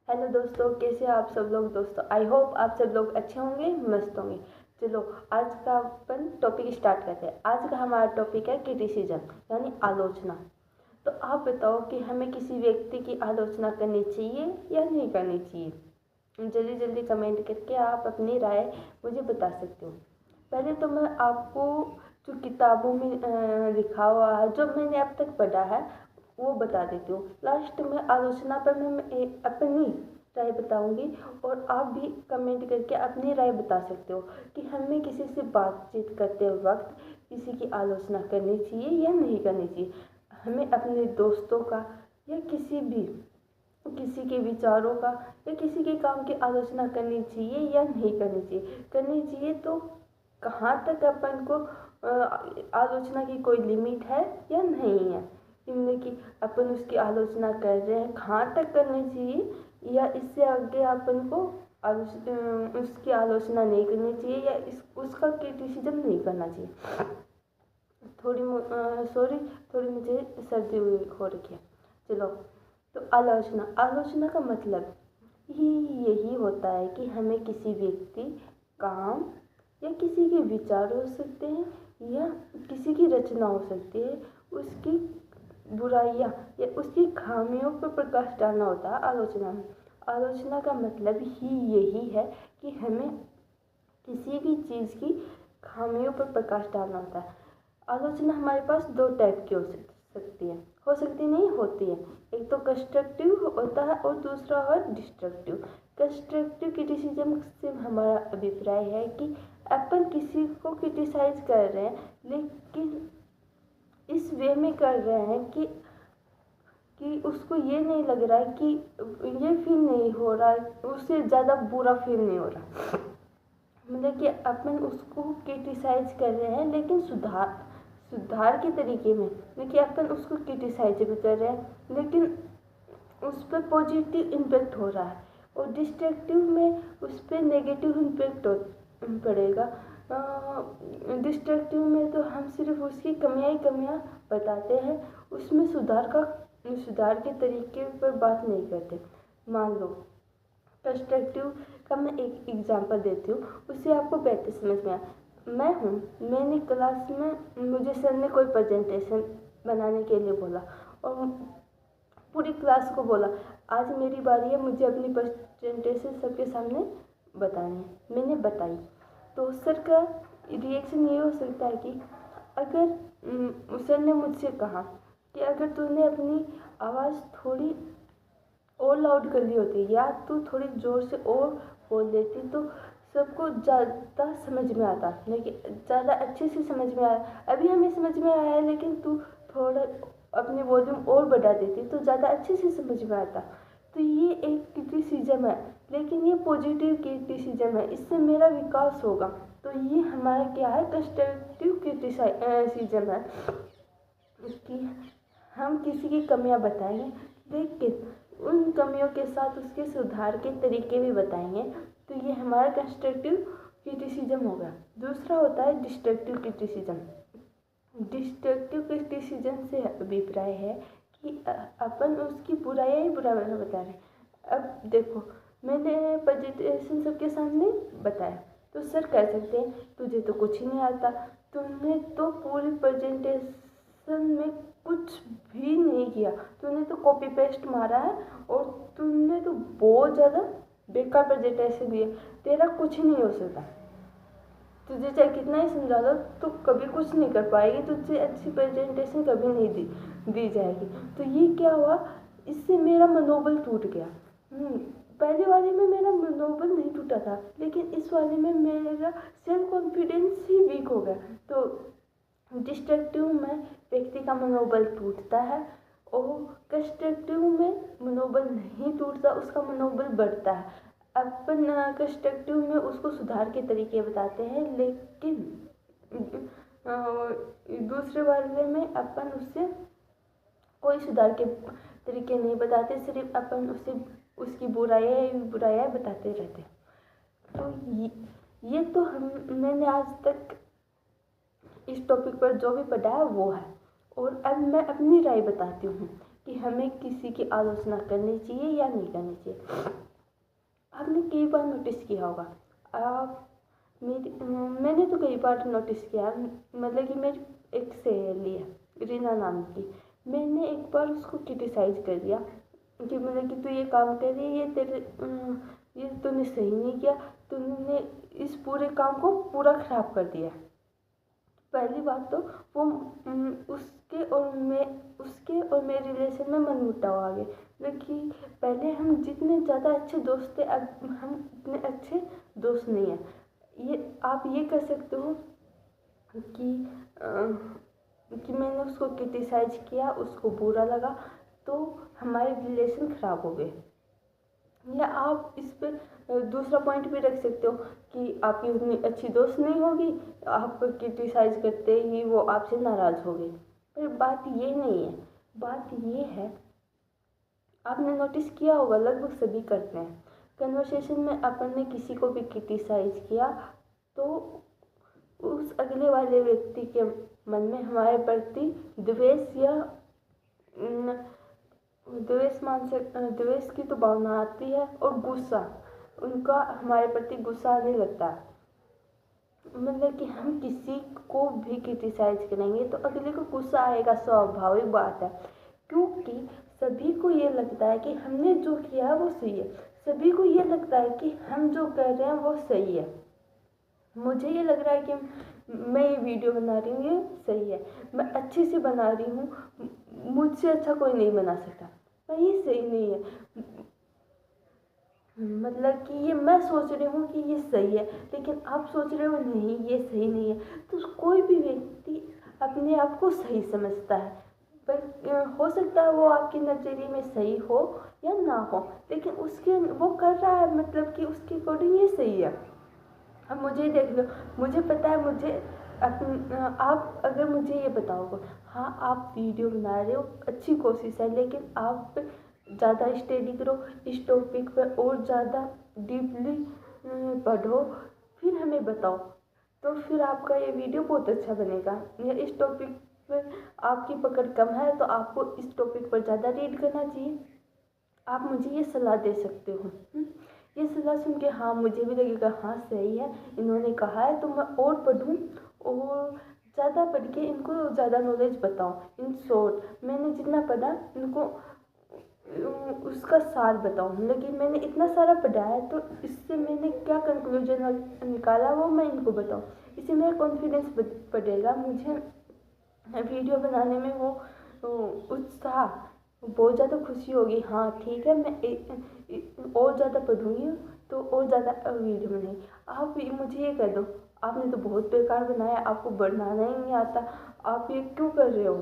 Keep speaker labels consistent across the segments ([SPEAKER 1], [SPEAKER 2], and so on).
[SPEAKER 1] Hello दोस्तों, कैसे आप सब लोग। दोस्तों आई होप आप सब लोग अच्छे होंगे, मस्त होंगे। चलो आज का अपन टॉपिक स्टार्ट करते हैं। आज का हमारा टॉपिक है क्रिटिसिज्म यानी आलोचना। तो आप बताओ कि हमें किसी व्यक्ति की आलोचना करनी चाहिए या नहीं करनी चाहिए। जल्दी जल्दी कमेंट करके आप अपनी राय मुझे बता सकते हो। पहले तो मैं आपको जो किताबों में लिखा हुआ है, जो मैंने अब तक पढ़ा है, वो बता देती हूँ। लास्ट में आलोचना पर मैं अपनी राय बताऊंगी और आप भी कमेंट करके अपनी राय बता सकते हो कि हमें किसी से बातचीत करते वक्त किसी की आलोचना करनी चाहिए या नहीं करनी चाहिए। हमें अपने दोस्तों का या किसी के विचारों का या किसी के काम की आलोचना करनी चाहिए या नहीं करनी चाहिए। करनी चाहिए तो कहाँ तक अपन को आलोचना की कोई लिमिट है या नहीं है, इनमें कि अपन उसकी आलोचना कर रहे हैं कहाँ तक करनी चाहिए, या इससे आगे अपन को उसकी आलोचना नहीं करनी चाहिए या उसका क्रिटिसिज्म नहीं करना चाहिए। थोड़ी मुझे सर्दी हुई हो रखी है। चलो, तो आलोचना का मतलब ही यही होता है कि हमें किसी व्यक्ति, काम या किसी के विचार हो सकते हैं या किसी की रचना हो सकती है, उसकी बुराइयां या उसकी खामियों पर प्रकाश डालना होता है आलोचना में। आलोचना का मतलब ही यही है कि हमें किसी भी चीज़ की खामियों पर प्रकाश डालना होता है। आलोचना हमारे पास दो टाइप की हो सकती नहीं होती है। एक तो कंस्ट्रक्टिव होता है और दूसरा है डिस्ट्रक्टिव। कंस्ट्रक्टिव क्रिटिसिज्म से हमारा अभिप्राय है कि अपन किसी को क्रिटिसाइज कर रहे हैं, लेकिन इस वे में कर रहे हैं कि उसको ये नहीं लग रहा है, कि ये फील नहीं हो रहा, उससे ज़्यादा बुरा फील नहीं हो रहा। मतलब कि अपन उसको क्रिटिसाइज कर रहे हैं लेकिन सुधार के तरीके में, देखिए अपन उसको क्रिटिसाइज भी कर रहे हैं लेकिन उस पर पॉजिटिव इम्पेक्ट हो रहा है, और डिस्ट्रक्टिव में उस पर नेगेटिव इम्पेक्ट पड़ेगा। डिस्ट्रक्टिव में तो हम सिर्फ उसकी कमियां बताते हैं, उसमें सुधार के तरीके पर बात नहीं करते। मान लो कंस्ट्रक्टिव का मैं एक एग्जांपल देती हूँ, उससे आपको बेहतर समझ में आए। मैंने क्लास में, मुझे सर ने कोई प्रेजेंटेशन बनाने के लिए बोला और पूरी क्लास को बोला आज मेरी बारी है, मुझे अपनी प्रेजेंटेशन सबके सामने बतानी है। मैंने बताई तो सर का रिएक्शन ये हो सकता है कि अगर सर ने मुझसे कहा कि अगर तूने अपनी आवाज़ थोड़ी और लाउड कर ली होती या तू थोड़ी ज़ोर से और बोल देती तो सबको ज़्यादा समझ में आता, लेकिन ज़्यादा अच्छे से समझ में आया। अभी हमें समझ में आया है लेकिन तू थोड़ा अपनी वॉल्यूम और बढ़ा देती तो ज़्यादा अच्छे से समझ में आता। तो ये एक क्रिटिसिज्म है, लेकिन ये पॉजिटिव क्रिटिसिज्म है, इससे मेरा विकास होगा। तो ये हमारा क्या है, कंस्ट्रक्टिव क्रिटिसिज्म है कि हम किसी की कमियां बताएंगे लेकिन उन कमियों के साथ उसके सुधार के तरीके भी बताएंगे। तो ये हमारा कंस्ट्रक्टिव क्रिटिसिज्म होगा। दूसरा होता है डिस्ट्रक्टिव क्रिटिसिज्म। डिस्ट्रक्टिव क्रिटिसिज्म से अभिप्राय है कि अपन उसकी बुराई ही बुरा बता रहे हैं। अब देखो, मैंने प्रेजेंटेशन सबके सामने बताया तो सर कह सकते हैं तुझे तो कुछ ही नहीं आता, तुमने तो पूरी प्रेजेंटेशन में कुछ भी नहीं किया, तूने तो कॉपी पेस्ट मारा है और तुमने तो बहुत ज़्यादा बेकार प्रेजेंटेशन दिया, तेरा कुछ नहीं हो सकता, तुझे चाहे कितना ही समझा दो तो कभी कुछ नहीं कर पाएगी, तुझसे अच्छी प्रेजेंटेशन कभी नहीं दी जाएगी। तो ये क्या हुआ, इससे मेरा मनोबल टूट गया। पहले वाले में मेरा मनोबल नहीं टूटा था, लेकिन इस वाले में मेरा सेल्फ कॉन्फिडेंस ही वीक हो गया। तो डिस्ट्रक्टिव में व्यक्ति का मनोबल टूटता है और कंस्ट्रक्टिव में मनोबल नहीं टूटता, उसका मनोबल बढ़ता है। अपन कंस्ट्रक्टिव में उसको सुधार के तरीके बताते हैं, लेकिन दूसरे वाले में अपन उससे कोई सुधार के तरीके नहीं बताते, सिर्फ अपन उससे उसकी बुराइयाँ बताते रहते। तो ये तो मैंने आज तक इस टॉपिक पर जो भी पढ़ा है वो है। और अब मैं अपनी राय बताती हूँ कि हमें किसी की आलोचना करनी चाहिए या नहीं करनी चाहिए। आपने कई बार नोटिस किया होगा, आप मैंने तो कई बार नोटिस किया, मतलब कि मेरी एक सहेली है रीना नाम की, मैंने एक बार उसको क्रिटिसाइज कर दिया कि मतलब कि तू ये काम कर रही है, ये तूने सही नहीं किया, तूने इस पूरे काम को पूरा खराब कर दिया। पहली बात तो वो उसके और मेरे रिलेशन में मनमुटाव आ गया, क्योंकि पहले हम जितने ज़्यादा अच्छे दोस्त थे अब हम इतने अच्छे दोस्त नहीं हैं। ये आप ये कर सकते हो कि मैंने उसको क्रिटिसाइज किया, उसको बुरा लगा तो हमारे रिलेशन ख़राब हो गए। या आप इस पर दूसरा पॉइंट भी रख सकते हो कि आपकी उतनी अच्छी दोस्त नहीं होगी, आप क्रिटिसाइज करते ही वो आपसे नाराज़ हो गई। पर बात ये नहीं है, बात ये है, आपने नोटिस किया होगा लगभग सभी करते हैं, कन्वर्सेशन में अपन ने किसी को भी क्रिटिसाइज किया तो उस अगले वाले व्यक्ति के मन में हमारे प्रति द्वेष या द्वेष की तो भावना आती है, और गुस्सा, उनका हमारे प्रति गुस्सा आने लगता है। मतलब कि हम किसी को भी क्रिटिसाइज करेंगे तो अगले को गुस्सा आएगा, स्वाभाविक बात है, क्योंकि सभी को ये लगता है कि हमने जो किया है वो सही है, सभी को ये लगता है कि हम जो कर रहे हैं वो सही है। मुझे ये लग रहा है कि मैं ये वीडियो बना रही हूँ ये सही है, मैं अच्छे से बना रही हूँ, मुझसे अच्छा कोई नहीं बना सकता, पर ये सही नहीं है। मतलब कि ये मैं सोच रही हूँ कि ये सही है, लेकिन आप सोच रहे हो नहीं ये सही नहीं है। तो कोई भी व्यक्ति अपने आप को सही समझता है, पर हो सकता है वो आपके नज़रिए में सही हो या ना हो, लेकिन उसके वो कर रहा है, मतलब कि उसके अकॉर्डिंग ये सही है। अब मुझे देख लो, मुझे पता है, आप अगर मुझे ये बताओगे हाँ आप वीडियो बना रहे हो, अच्छी कोशिश है, लेकिन आप ज़्यादा स्टडी करो इस टॉपिक पर और ज़्यादा डीपली पढ़ो, फिर हमें बताओ, तो फिर आपका ये वीडियो बहुत अच्छा बनेगा। या इस टॉपिक पर आपकी पकड़ कम है तो आपको इस टॉपिक पर ज़्यादा रीड करना चाहिए। आप मुझे ये सलाह दे सकते हो। ये सलाह सुन के हाँ मुझे भी लगेगा हाँ सही है, इन्होंने कहा है तो मैं और पढ़ूँ और ज़्यादा पढ़ के इनको ज़्यादा नॉलेज बताऊँ। इन शॉर्ट मैंने जितना पढ़ा इनको उसका सार बताऊँ, लेकिन मैंने इतना सारा पढ़ा है तो इससे मैंने क्या कंक्लूजन निकाला वो मैं इनको बताऊँ। इससे मेरा कॉन्फिडेंस बढ़ेगा, मुझे वीडियो बनाने में वो उत्साह, बहुत ज़्यादा खुशी होगी। हाँ ठीक है, मैं और ज़्यादा पढ़ूँगी तो और ज़्यादा वीडियो बनाएंगे। आप मुझे ये कह दो, आपने तो बहुत बेकार बनाया, आपको बनाना ही नहीं आता, आप ये क्यों कर रहे हो?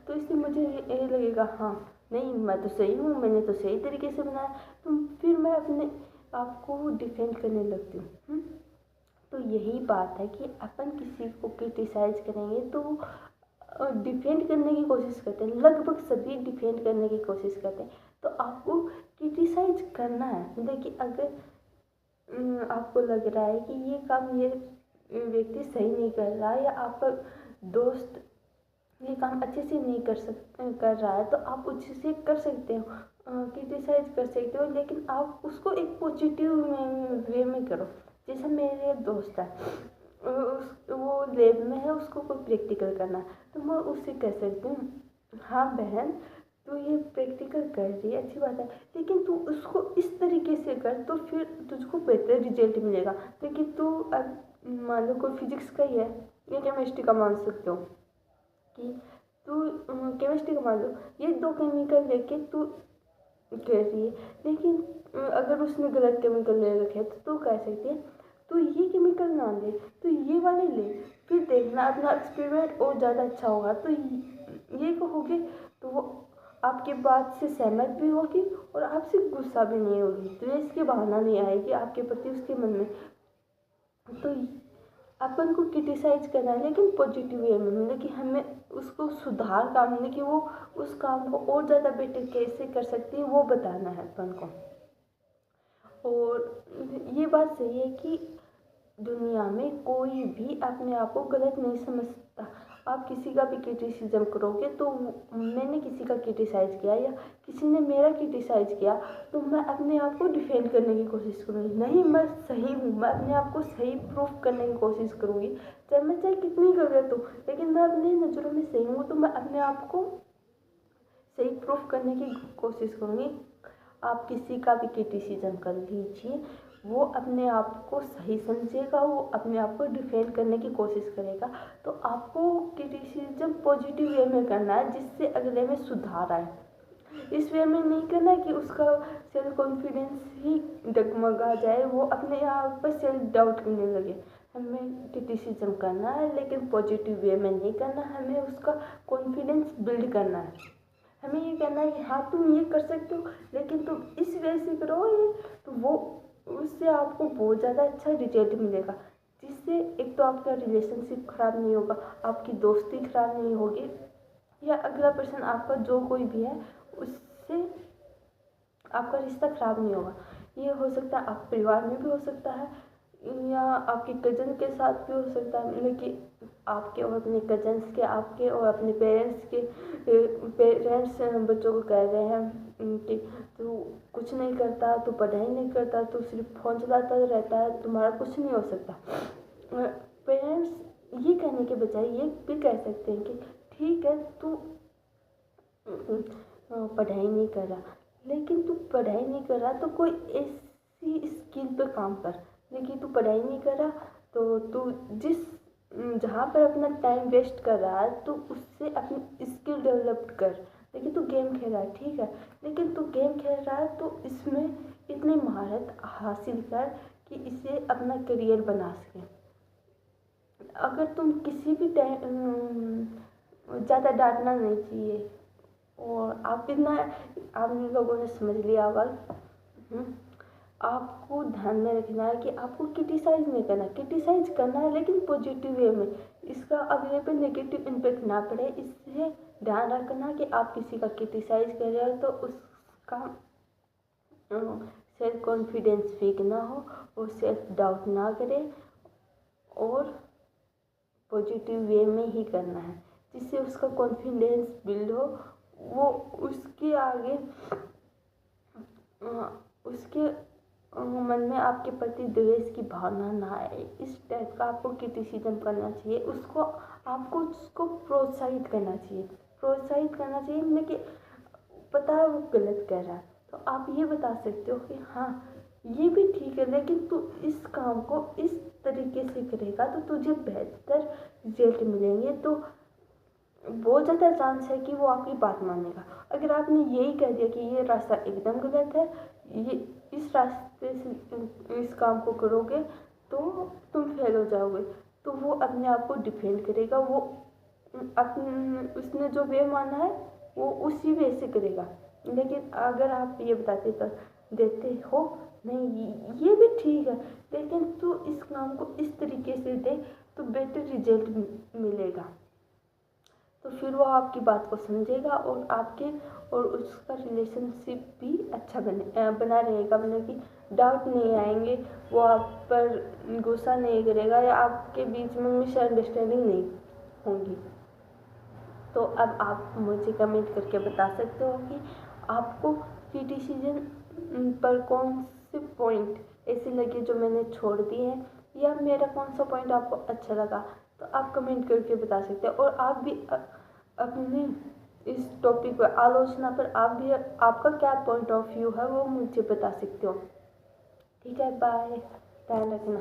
[SPEAKER 1] तो इससे मुझे ये लगेगा हाँ नहीं मैं तो सही हूँ, मैंने तो सही तरीके से बनाया, तो फिर मैं अपने आप को डिफेंड करने लगती हूँ। तो यही बात है कि अपन किसी को क्रिटिसाइज करेंगे तो डिफेंड करने की कोशिश करते हैं, लगभग सभी डिफेंड करने की कोशिश करते हैं। तो आपको क्रिटिसाइज करना है, मतलब कि अगर आपको लग रहा है कि ये काम ये व्यक्ति सही नहीं कर रहा है या आपका दोस्त ये काम अच्छे से नहीं कर रहा है, तो आप उससे कर सकते हो, क्रिटिसाइज कर सकते हो, लेकिन आप उसको एक पॉजिटिव वे में करो। जैसे मेरे दोस्त है, वो लैब में है, उसको कोई प्रैक्टिकल करना है, तो मैं उससे कह सकती हूँ हाँ बहन तू ये प्रैक्टिकल कर रही है अच्छी बात है, लेकिन तू उसको इस तरीके से कर तो फिर तुझको बेहतर रिजल्ट मिलेगा। लेकिन तू मान लो कोई फिजिक्स का ही है या केमिस्ट्री का, मान सकते हो कि तू केमिस्ट्री का मान लो, ये दो केमिकल लेके तू कर रही है, लेकिन अगर उसने गलत केमिकल ले रखे तो तू कह सकती है तो ये केमिकल ना ले, तो ये वाले ले, फिर देखना अपना एक्सपेरिमेंट और ज़्यादा अच्छा होगा। तो ये कहोगे तो वो आपकी बात से सहमत भी होगी और आपसे गुस्सा भी नहीं होगी, तो इसकी भावना नहीं आएगी आपके प्रति उसके मन में। तो अपन को क्रिटिसाइज करना है, लेकिन पॉजिटिव वे में, मतलब कि हमें उसको सुधार का, मतलब कि वो उस काम को और ज़्यादा बेटर कैसे कर सकती है वो बताना है अपन को। और ये बात सही है कि दुनिया में कोई भी अपने आप को गलत नहीं समझता। आप किसी का भी क्रिटिसिज्म करोगे तो मैंने किसी का क्रिटिसाइज़ किया या किसी ने मेरा क्रिटिसाइज़ किया तो मैं अपने आप को डिफेंड करने की कोशिश करूँगी, नहीं मैं सही हूँ, मैं अपने आप को सही प्रूफ करने की कोशिश करूँगी, चाहे कितनी गलत हो, लेकिन मैं अपनी नज़रों में सही हूँ तो मैं अपने आप को सही प्रूफ करने की कोशिश करूँगी। आप किसी का भी क्रिटिसिज्म कर लीजिए, वो अपने आप को सही समझेगा, वो अपने आप को डिफेंड करने की कोशिश करेगा। तो आपको क्रिटिसिज्म पॉजिटिव वे में करना है जिससे अगले में सुधार आए। इस वे में नहीं करना कि उसका सेल्फ कॉन्फिडेंस ही डगमगा जाए, वो अपने आप पर सेल्फ डाउट करने लगे। हमें क्रिटिसिज्म करना है लेकिन पॉजिटिव वे में नहीं करना, हमें उसका कॉन्फिडेंस बिल्ड करना है। हमें ये कहना है कि हाँ तुम ये कर सकते हो लेकिन तुम इस वे से करो ये, तो वो उससे आपको बहुत ज़्यादा अच्छा रिजल्ट मिलेगा, जिससे एक तो आपका रिलेशनशिप ख़राब नहीं होगा, आपकी दोस्ती ख़राब नहीं होगी, या अगला पर्सन आपका जो कोई भी है उससे आपका रिश्ता ख़राब नहीं होगा। ये हो सकता है आप परिवार में भी हो सकता है या आपके कज़न के साथ भी हो सकता है, मतलब कि आपके और अपने कज़न्स के, आपके और अपने पेरेंट्स के पेरेंट्स बच्चों को कह रहे हैं कि तू कुछ नहीं करता, तू पढ़ाई नहीं करता, तू सिर्फ फ़ोन चलाता रहता है, तुम्हारा कुछ नहीं हो सकता। पेरेंट्स ये कहने के बजाय ये भी कह सकते हैं कि ठीक है तू पढ़ाई नहीं कर रहा, लेकिन तू पढ़ाई नहीं कर रहा तो कोई ऐसी स्किल पे काम कर, लेकिन तू पढ़ाई नहीं कर रहा तो तू जहाँ पर अपना टाइम वेस्ट कर रहा है तो उससे अपनी स्किल डेवलप कर। लेकिन तू गेम खेल रहा है, ठीक है, लेकिन तू गेम खेल रहा है तो इसमें इतनी महारत हासिल कर कि इसे अपना करियर बना सके। अगर तुम किसी भी टाइम ज़्यादा डांटना नहीं चाहिए, और आप लोगों ने समझ लिया होगा। आपको ध्यान में रखना है कि आपको क्रिटिसाइज़ नहीं करना, क्रिटिसाइज़ करना है लेकिन पॉजिटिव वे में, इसका अगले पे नेगेटिव इम्पैक्ट ना पड़े, इससे ध्यान रखना कि आप किसी का क्रिटिसाइज़ कर रहे हो तो उसका सेल्फ कॉन्फिडेंस वीक ना हो, वो सेल्फ डाउट ना करे, और पॉजिटिव वे में ही करना है जिससे उसका कॉन्फिडेंस बिल्ड हो, वो उसके आगे उसके मन में आपके प्रति द्वेष की भावना ना आए। इस टाइप का आपको क्रिटिसिज्म करना चाहिए, आपको उसको प्रोत्साहित करना चाहिए, मतलब कि पता है वो गलत कर रहा है तो आप ये बता सकते हो कि हाँ ये भी ठीक है, लेकिन तू इस काम को इस तरीके से करेगा तो तुझे बेहतर रिजल्ट मिलेंगे, तो बहुत ज़्यादा चांस है कि वो आपकी बात मानेगा। अगर आपने यही कह दिया कि ये रास्ता एकदम गलत है, ये इस रास्ते से इस काम को करोगे तो तुम फेल हो जाओगे, तो वो अपने आप को डिफेंड करेगा, वो उसने जो वे माना है वो उसी वे से करेगा। लेकिन अगर आप ये बताते देते हो नहीं ये भी ठीक है, लेकिन तू इस काम को इस तरीके से दे तो बेटर रिजल्ट मिलेगा, तो फिर वो आपकी बात को समझेगा और आपके और उसका रिलेशनशिप भी अच्छा बना रहेगा, मतलब कि डाउट नहीं आएंगे, वो आप पर गुस्सा नहीं करेगा या आपके बीच में मिसअंडरस्टैंडिंग नहीं होगी। तो अब आप मुझे कमेंट करके बता सकते हो कि आपको क्रिटिसिज्म पर कौन से पॉइंट ऐसे लगे जो मैंने छोड़ दिए हैं, या मेरा कौन सा पॉइंट आपको अच्छा लगा, तो आप कमेंट करके बता सकते हो। और आप भी अपने इस टॉपिक पर आलोचना पर आप भी आपका क्या पॉइंट ऑफ व्यू है वो मुझे बता सकते हो। ठीक है, बाय, ध्यान रखना।